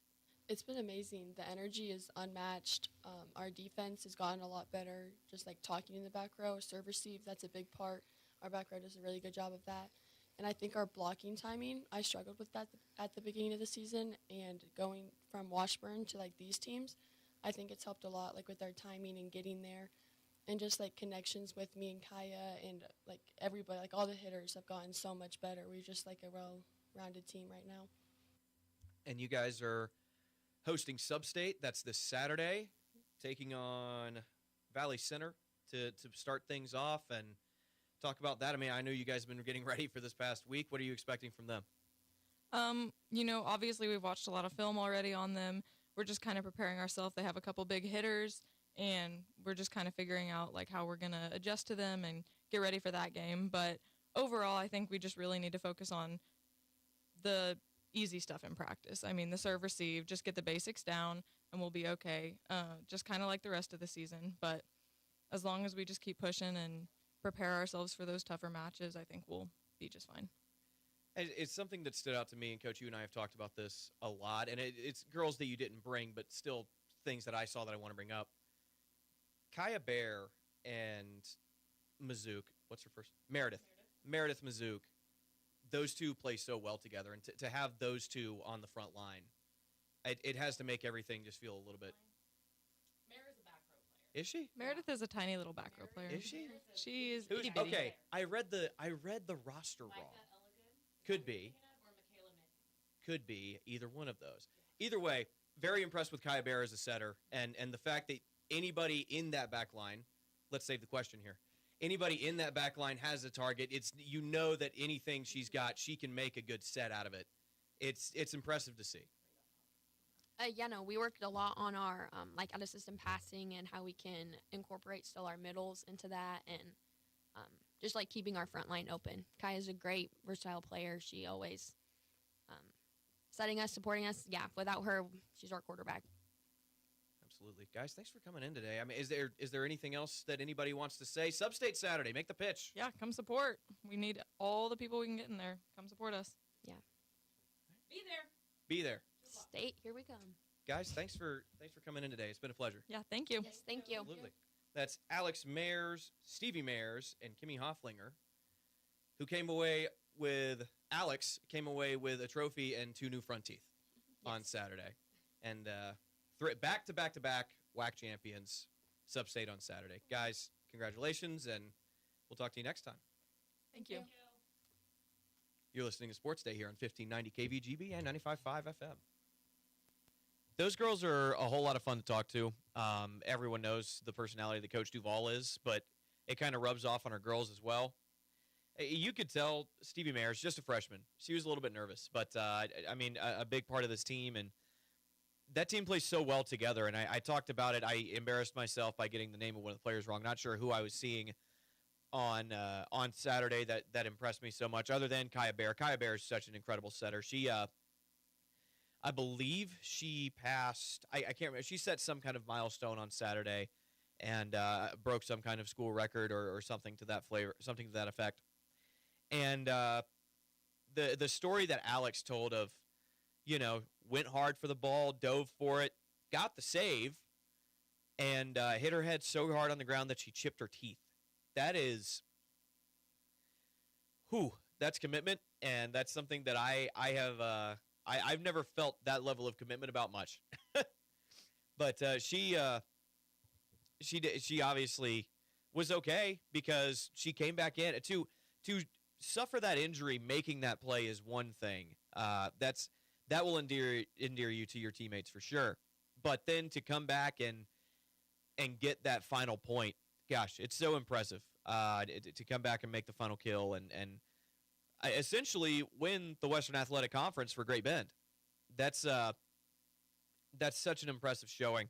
It's been amazing. The energy is unmatched. Our defense has gotten a lot better. Just like talking in the back row, serve receive, that's a big part. Our back row does a really good job of that. And I think our blocking timing, I struggled with that at the beginning of the season. And going from Washburn to like these teams, I think it's helped a lot, like with our timing and getting there. And just like connections with me and Kaya and like everybody, like all the hitters have gotten so much better. We're just like a well-rounded team right now. And you guys are hosting Sub-State. That's this Saturday, taking on Valley Center to start things off and talk about that. I mean, I know you guys have been getting ready for this past week. What are you expecting from them? Obviously we've watched a lot of film already on them. We're just kind of preparing ourselves. They have a couple big hitters, and we're just kind of figuring out like how we're going to adjust to them and get ready for that game. But overall, I think we just really need to focus on the easy stuff in practice. I mean, the serve receive, just get the basics down and we'll be okay. Just kind of like the rest of the season. But as long as we just keep pushing and prepare ourselves for those tougher matches, I think we'll be just fine. It's something that stood out to me, and Coach, you and I have talked about this a lot, and it's girls that you didn't bring, but still things that I saw that I want to bring up. Kaya Bear and Mazook, what's her first? Meredith Mazook. Those two play so well together, and to have those two on the front line, it has to make everything just feel a little bit. Mara's a back row player. Is she? Meredith is a tiny little back row player. Is she? She is. Who's, itty-bitty. okay, I read the roster wrong. Could be. Could be either one of those. Either way, very impressed with Kaya Bear as a setter, and the fact that anybody in that back line, let's save the question here. Anybody in that back line has a target. It's that anything she's got, she can make a good set out of it. It's impressive to see. We worked a lot on our out of system passing and how we can incorporate still our middles into that, and just like keeping our front line open. Kaya's a great versatile player. She always setting us, supporting us. Yeah, without her, she's our quarterback. Absolutely. Guys, thanks for coming in today. I mean, is there anything else that anybody wants to say? Sub-State Saturday, make the pitch. Yeah, come support. We need all the people we can get in there. Come support us. Yeah. Be there. State, here we come. Guys, thanks for coming in today. It's been a pleasure. Yeah, thank you. Yes, thank you. Absolutely. That's Alex Mayers, Stevie Mayers, and Kimmy Hofflinger, who came away with a trophy and 2 new front teeth on Saturday. And back-to-back WAC champions, Sub-State on Saturday. Guys, congratulations, and we'll talk to you next time. Thank you. You're listening to Sports Day here on 1590 KVGB and 95.5 FM. Those girls are a whole lot of fun to talk to. Everyone knows the personality that Coach Duval is, but it kind of rubs off on our girls as well. You could tell Stevie Mayers, just a freshman, she was a little bit nervous, but a big part of this team, and that team plays so well together. And I talked about it. I embarrassed myself by getting the name of one of the players wrong. Not sure who I was seeing on Saturday that impressed me so much, other than Kaya Bear. Kaya Bear is such an incredible setter. She I believe she passed, I can't remember, she set some kind of milestone on Saturday and broke some kind of school record or something to that effect. And the story that Alex told of, went hard for the ball, dove for it, got the save, and hit her head so hard on the ground that she chipped her teeth. That is, that's commitment, and that's something that I've never felt that level of commitment about much. But she obviously was okay because she came back in. To suffer that injury making that play is one thing. That will endear you to your teammates for sure. But then to come back and get that final point, gosh, it's so impressive. To come back and make the final kill and essentially win the Western Athletic Conference for Great Bend. That's such an impressive showing.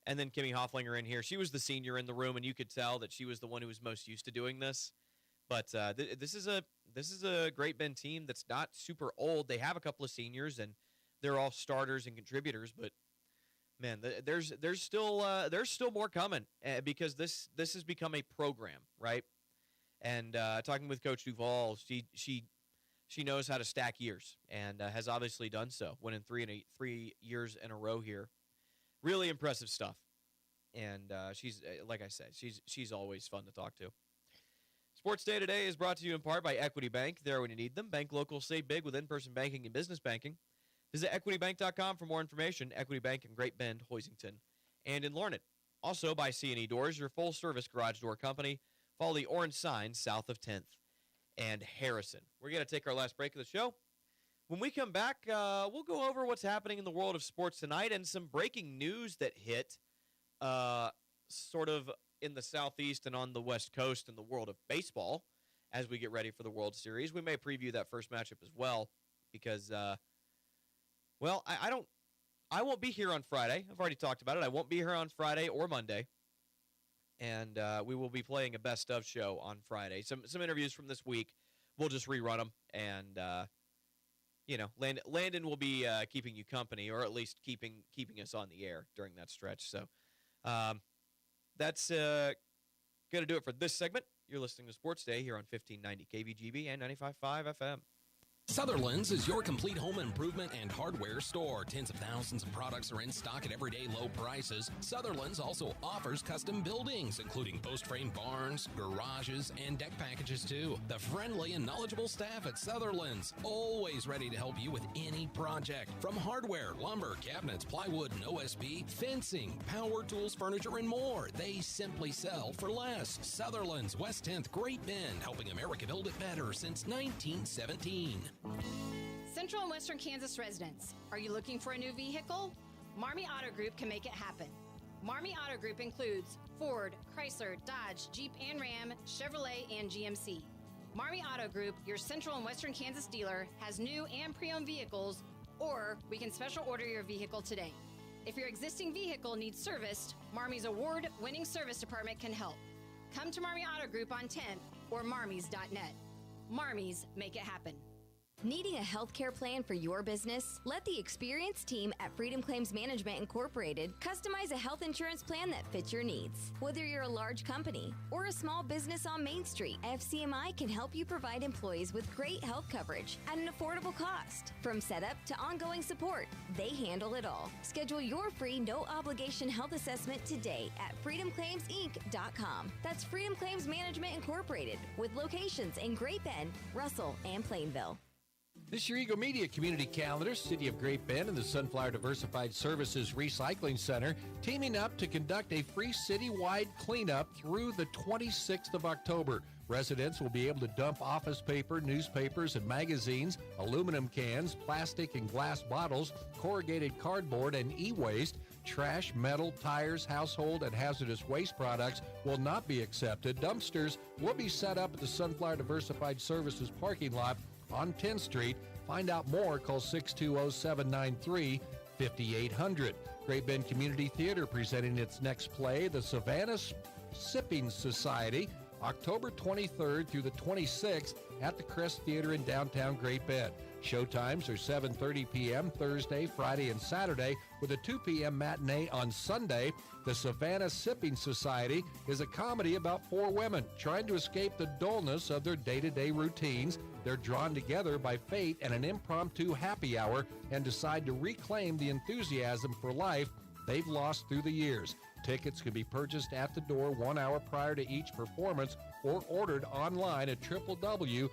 And then Kimmy Hofflinger in here. She was the senior in the room, and you could tell that she was the one who was most used to doing this. But this is a Great Bend team that's not super old. They have a couple of seniors, and they're all starters and contributors. But man, there's still more coming because this has become a program, right? And talking with Coach Duval, she knows how to stack years and has obviously done so, winning 3 years in a row here. Really impressive stuff. And she's, like I said, she's always fun to talk to. Sports Day today is brought to you in part by Equity Bank. There when you need them. Bank local, save big with in-person banking and business banking. Visit equitybank.com for more information. Equity Bank in Great Bend, Hoisington, and in Lornet. Also by C&E Doors, your full-service garage door company. Follow the orange sign south of 10th and Harrison. We're going to take our last break of the show. When we come back, we'll go over what's happening in the world of sports tonight and some breaking news that hit sort of in the Southeast and on the West Coast in the world of baseball as we get ready for the World Series. We may preview that first matchup as well because, I won't be here on Friday. I've already talked about it. I won't be here on Friday or Monday. And we will be playing a best of show on Friday. Some interviews from this week. We'll just rerun them. And, Landon will be keeping you company, or at least keeping us on the air during that stretch. So that's going to do it for this segment. You're listening to Sports Day here on 1590 KVGB and 95.5 FM. Sutherland's is your complete home improvement and hardware store. Tens of thousands of products are in stock at everyday low prices. Sutherland's also offers custom buildings, including post-frame barns, garages, and deck packages too. The friendly and knowledgeable staff at Sutherland's, always ready to help you with any project. From hardware, lumber, cabinets, plywood, and OSB, fencing, power tools, furniture, and more. They simply sell for less. Sutherland's, West 10th, Great Bend, helping America build it better since 1917. Central and Western Kansas residents, are you looking for a new vehicle? Marmy Auto Group can make it happen. Marmy Auto Group includes Ford, Chrysler, Dodge, Jeep and Ram, Chevrolet, and GMC. Marmy Auto Group, your Central and Western Kansas dealer, has new and pre-owned vehicles, or we can special order your vehicle today. If your existing vehicle needs serviced, Marmy's award-winning service department can help. Come to Marmy Auto Group on 10th or marmys.net. Marmys, make it happen. Needing a healthcare plan for your business? Let the experienced team at Freedom Claims Management Incorporated customize a health insurance plan that fits your needs. Whether you're a large company or a small business on Main Street, FCMI can help you provide employees with great health coverage at an affordable cost. From setup to ongoing support, they handle it all. Schedule your free no-obligation health assessment today at freedomclaimsinc.com. That's Freedom Claims Management Incorporated, with locations in Great Bend, Russell, and Plainville. This year, Eagle Media Community Calendar, City of Great Bend and the Sunflower Diversified Services Recycling Center teaming up to conduct a free citywide cleanup through the 26th of October. Residents will be able to dump office paper, newspapers and magazines, aluminum cans, plastic and glass bottles, corrugated cardboard and e-waste. Trash, metal, tires, household, and hazardous waste products will not be accepted. Dumpsters will be set up at the Sunflower Diversified Services parking lot on 10th Street. Find out more, call 620-793-5800. Great Bend Community Theater presenting its next play, The Savannah Sipping Society, October 23rd through the 26th at the Crest Theater in downtown Great Bend. Showtimes are 7:30 p.m. Thursday, Friday, and Saturday, with a 2 p.m. matinee on Sunday. The Savannah Sipping Society is a comedy about 4 women trying to escape the dullness of their day-to-day routines. They're drawn together by fate and an impromptu happy hour and decide to reclaim the enthusiasm for life they've lost through the years. Tickets can be purchased at the door 1 hour prior to each performance or ordered online at www.gbct.net.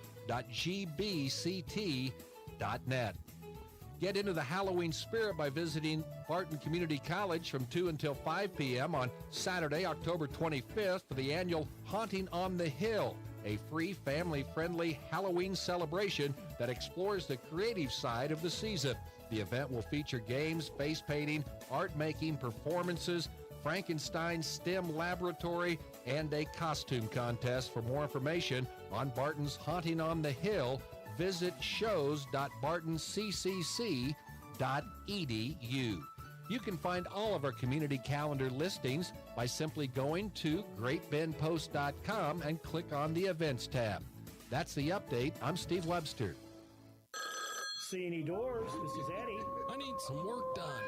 Get into the Halloween spirit by visiting Barton Community College from 2 until 5 p.m. on Saturday, October 25th for the annual Haunting on the Hill, a free, family-friendly Halloween celebration that explores the creative side of the season. The event will feature games, face painting, art making, performances, Frankenstein STEM laboratory, and a costume contest. For more information on Barton's Haunting on the Hill, visit shows.bartonccc.edu. You can find all of our community calendar listings by simply going to greatbendpost.com and click on the Events tab. That's the update. I'm Steve Webster. C&E Doors, this is Eddie. I need some work done.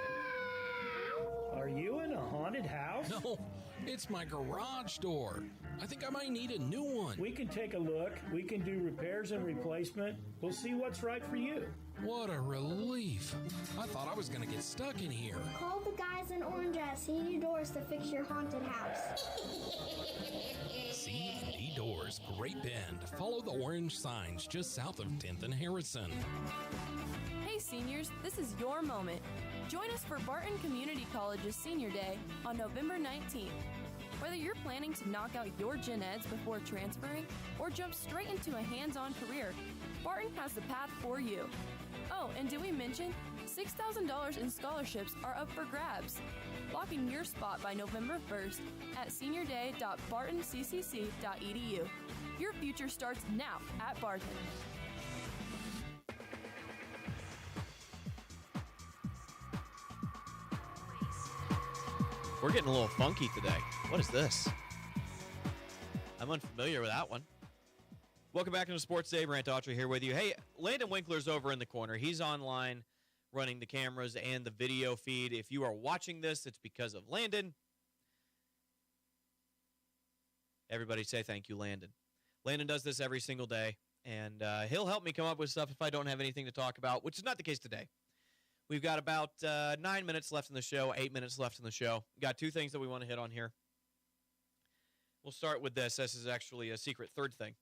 Are you in a haunted house? No, it's my garage door. I think I might need a new one. We can take a look. We can do repairs and replacement. We'll see what's right for you. What a relief. I thought I was going to get stuck in here. Call the guys in orange at C&E Doors to fix your haunted house. C&E Doors, Great Bend. Follow the orange signs just south of 10th and Harrison. Hey seniors, this is your moment. Join us for Barton Community College's Senior Day on November 19th. Whether you're planning to knock out your gen eds before transferring or jump straight into a hands-on career, Barton has the path for you. Oh, and did we mention $6,000 in scholarships are up for grabs? Lock in your spot by November 1st at seniorday.bartonccc.edu. Your future starts now at Barton. We're getting a little funky today. What is this? I'm unfamiliar with that one. Welcome back to Sports Day. Brant Daughtry here with you. Hey, Landon Winkler's over in the corner. He's online running the cameras and the video feed. If you are watching this, it's because of Landon. Everybody say thank you, Landon. Landon does this every single day, and he'll help me come up with stuff if I don't have anything to talk about, which is not the case today. We've got about 9 minutes left in the show, 8 minutes left in the show. We've got 2 things that we want to hit on here. We'll start with this. This is actually a secret third thing.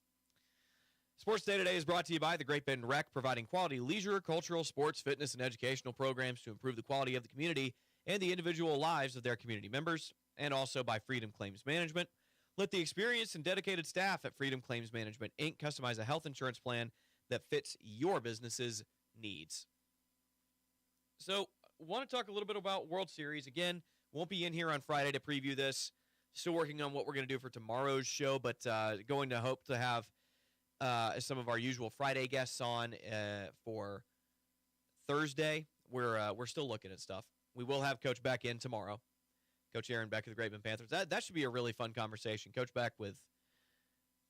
Sports Day today is brought to you by the Great Bend Rec, providing quality leisure, cultural, sports, fitness, and educational programs to improve the quality of the community and the individual lives of their community members, and also by Freedom Claims Management. Let the experienced and dedicated staff at Freedom Claims Management, Inc. customize a health insurance plan that fits your business's needs. So, want to talk a little bit about World Series. Again, won't be in here on Friday to preview this. Still working on what we're going to do for tomorrow's show, but going to hope to have some of our usual Friday guests on for Thursday. We're still looking at stuff. We will have Coach Beck in tomorrow. Coach Aaron Beck of the Great Bend Panthers. That should be a really fun conversation. Coach Beck with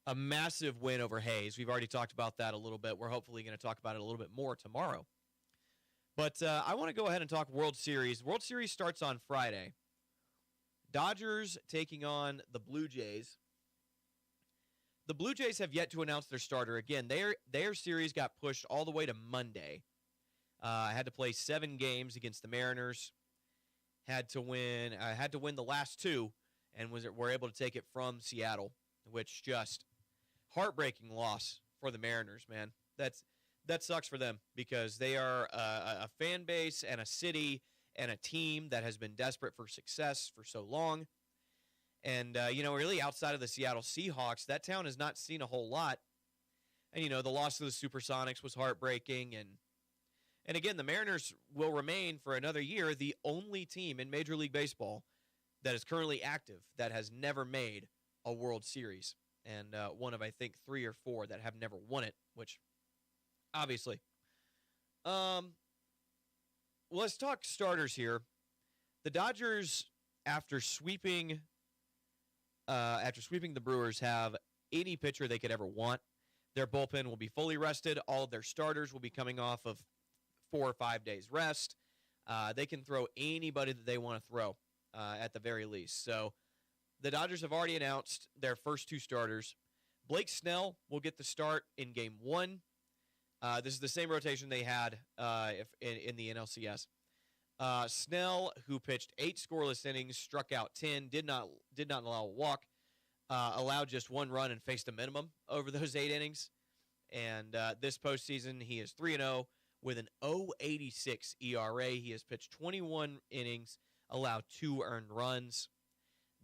a massive win over Hayes. We've already talked about that a little bit. We're hopefully going to talk about it a little bit more tomorrow. But I want to go ahead and talk World Series. World Series starts on Friday. Dodgers taking on the Blue Jays. The Blue Jays have yet to announce their starter. Again, their series got pushed all the way to Monday. Had to play 7 games against the Mariners. Had to win the last 2, and were able to take it from Seattle, which just heartbreaking loss for the Mariners, man. That sucks for them because they are a fan base and a city and a team that has been desperate for success for so long. And, really outside of the Seattle Seahawks, that town has not seen a whole lot. And, the loss to the Supersonics was heartbreaking. And again, the Mariners will remain for another year the only team in Major League Baseball that is currently active that has never made a World Series. And one of, I think, 3 or 4 that have never won it, which obviously. Let's talk starters here. The Dodgers, after sweeping the Brewers, have any pitcher they could ever want. Their bullpen will be fully rested. All of their starters will be coming off of 4 or 5 days rest. They can throw anybody that they want to throw at the very least. So the Dodgers have already announced their first 2 starters. Blake Snell will get the start in Game 1. This is the same rotation they had in the NLCS. Snell, who pitched 8 scoreless innings, struck out 10, did not allow a walk, allowed just 1 run and faced a minimum over those 8 innings. And this postseason, he is 3-0 with an 0.86 ERA. He has pitched 21 innings, allowed 2 earned runs.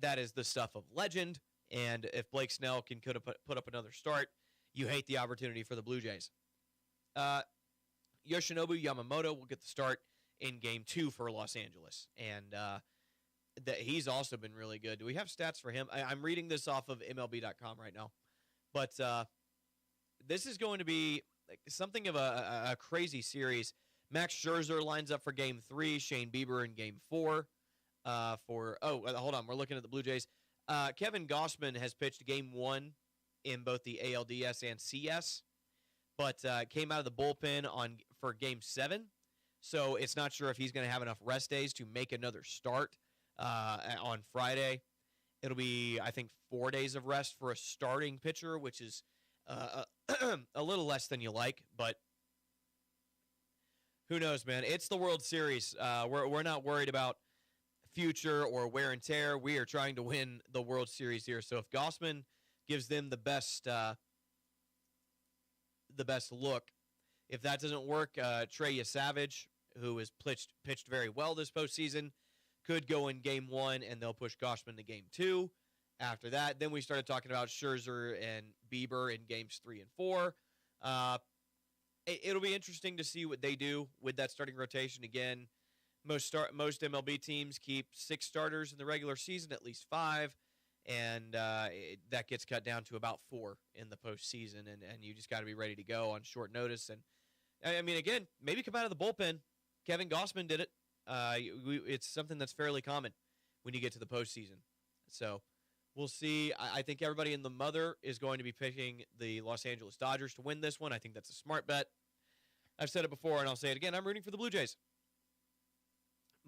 That is the stuff of legend. And if Blake Snell can put up another start, you hate the opportunity for the Blue Jays. Yoshinobu Yamamoto will get the start in Game 2 for Los Angeles. And he's also been really good. Do we have stats for him? I'm reading this off of MLB.com right now. But this is going to be something of a crazy series. Max Scherzer lines up for Game 3. Shane Bieber in Game 4. Hold on. We're looking at the Blue Jays. Kevin Gausman has pitched Game 1 in both the ALDS and CS, but came out of the bullpen for Game 7. So it's not sure if he's going to have enough rest days to make another start on Friday. It'll be, I think, 4 days of rest for a starting pitcher, which is a little less than you like, but who knows, man? It's the World Series. We're not worried about future or wear and tear. We are trying to win the World Series here. So if Gausman gives them the best look, if that doesn't work, Trey Savage, who has pitched very well this postseason, could go in Game 1, and they'll push Gausman to Game 2. After that, then we started talking about Scherzer and Bieber in Games 3 and 4. It'll be interesting to see what they do with that starting rotation. Again, most MLB teams keep 6 starters in the regular season, at least 5, and that gets cut down to about 4 in the postseason, and you just got to be ready to go on short notice. And I mean, again, maybe come out of the bullpen. Kevin Gausman did it. It's something that's fairly common when you get to the postseason. So we'll see. I think everybody in the mother is going to be picking the Los Angeles Dodgers to win this one. I think that's a smart bet. I've said it before, and I'll say it again. I'm rooting for the Blue Jays.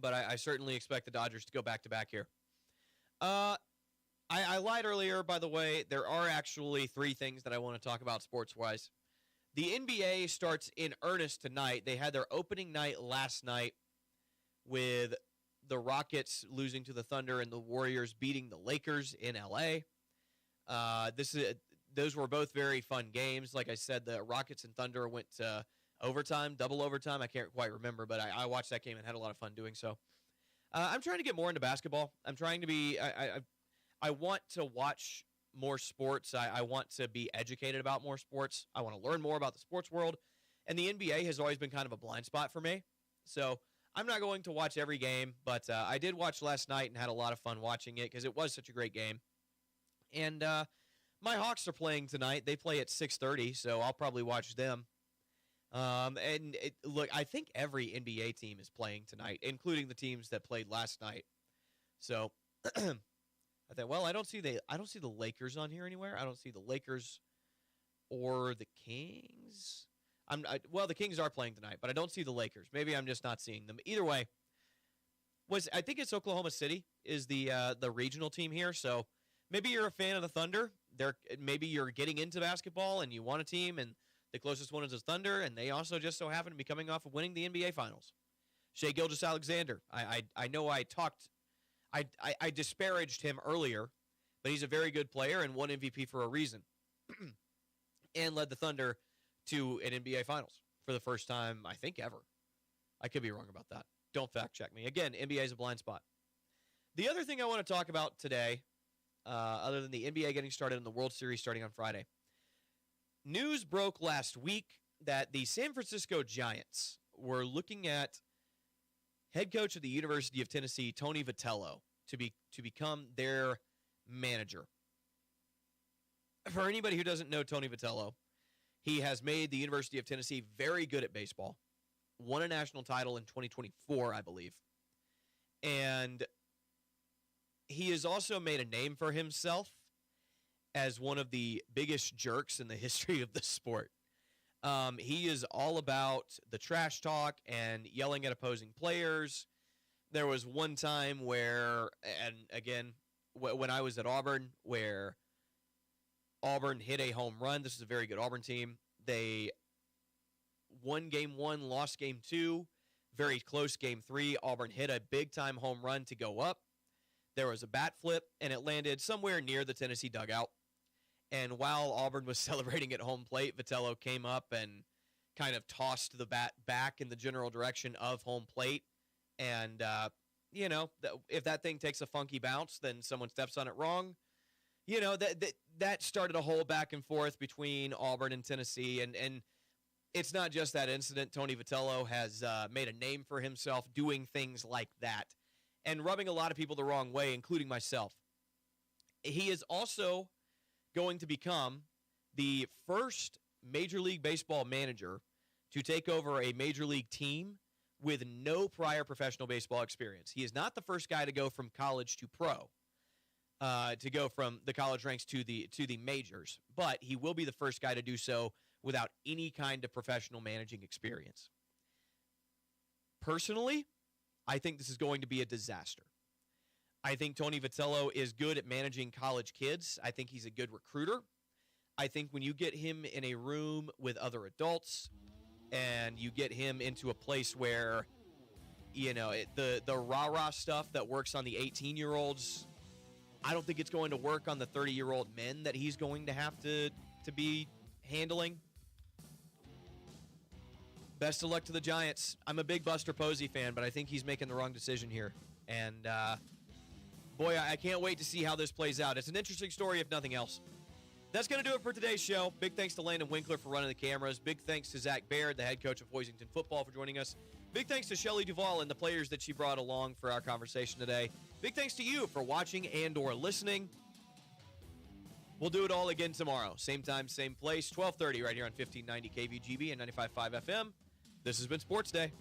But I certainly expect the Dodgers to go back-to-back here. I lied earlier, by the way. There are actually 3 things that I want to talk about sports-wise. The NBA starts in earnest tonight. They had their opening night last night with the Rockets losing to the Thunder and the Warriors beating the Lakers in L.A. Those were both very fun games. Like I said, the Rockets and Thunder went to overtime, double overtime. I can't quite remember, but I watched that game and had a lot of fun doing so. I'm trying to get more into basketball. I'm trying to be I want to watch more sports. I want to be educated about more sports. I want to learn more about the sports world. And the NBA has always been kind of a blind spot for me. So I'm not going to watch every game, but I did watch last night and had a lot of fun watching it because it was such a great game. And my Hawks are playing tonight. They play at 6:30, so I'll probably watch them. Look, I think every NBA team is playing tonight, including the teams that played last night. So I thought, well, I don't see the Lakers on here anywhere. I don't see the Lakers or the Kings. The Kings are playing tonight, but I don't see the Lakers. Maybe I'm just not seeing them. Either way, I think it's Oklahoma City is the regional team here. So maybe you're a fan of the Thunder. Maybe you're getting into basketball and you want a team, and the closest one is the Thunder, and they also just so happen to be coming off of winning the NBA Finals. Shai Gilgeous-Alexander. I know I disparaged him earlier, but he's a very good player and won MVP for a reason, and led the Thunder to an NBA Finals for the first time, I think, ever. I could be wrong about that. Don't fact check me. Again, NBA is a blind spot. The other thing I want to talk about today, other than the NBA getting started and the World Series starting on Friday, news broke last week that the San Francisco Giants were looking at head coach of the University of Tennessee, Tony Vitello, to become their manager. For anybody who doesn't know Tony Vitello, he has made the University of Tennessee very good at baseball. Won a national title in 2024, I believe. And he has also made a name for himself as one of the biggest jerks in the history of the sport. He is all about the trash talk and yelling at opposing players. There was one time where, and again, when I was at Auburn, where Auburn hit a home run. This is a very good Auburn team. They won game 1, lost game 2. Very close game 3. Auburn hit a big-time home run to go up. There was a bat flip, and it landed somewhere near the Tennessee dugout. And while Auburn was celebrating at home plate, Vitello came up and kind of tossed the bat back in the general direction of home plate. And, if that thing takes a funky bounce, then someone steps on it wrong. That started a whole back and forth between Auburn and Tennessee. And it's not just that incident. Tony Vitello has made a name for himself doing things like that and rubbing a lot of people the wrong way, including myself. He is also going to become the first Major League Baseball manager to take over a Major League team with no prior professional baseball experience. He is not the first guy to go from college to pro, to go from the college ranks to the majors, but he will be the first guy to do so without any kind of professional managing experience. Personally, I think this is going to be a disaster. I think Tony Vitello is good at managing college kids. I think he's a good recruiter. I think when you get him in a room with other adults and you get him into a place where, the rah-rah stuff that works on the 18-year-olds, I don't think it's going to work on the 30-year-old men that he's going to have to be handling. Best of luck to the Giants. I'm a big Buster Posey fan, but I think he's making the wrong decision here. And, boy, I can't wait to see how this plays out. It's an interesting story, if nothing else. That's going to do it for today's show. Big thanks to Landon Winkler for running the cameras. Big thanks to Zach Baird, the head coach of Hoisington Football, for joining us. Big thanks to Shelley Duvall and the players that she brought along for our conversation today. Big thanks to you for watching and or listening. We'll do it all again tomorrow. Same time, same place, 12:30 right here on 1590 KVGB and 95.5 FM. This has been Sports Day.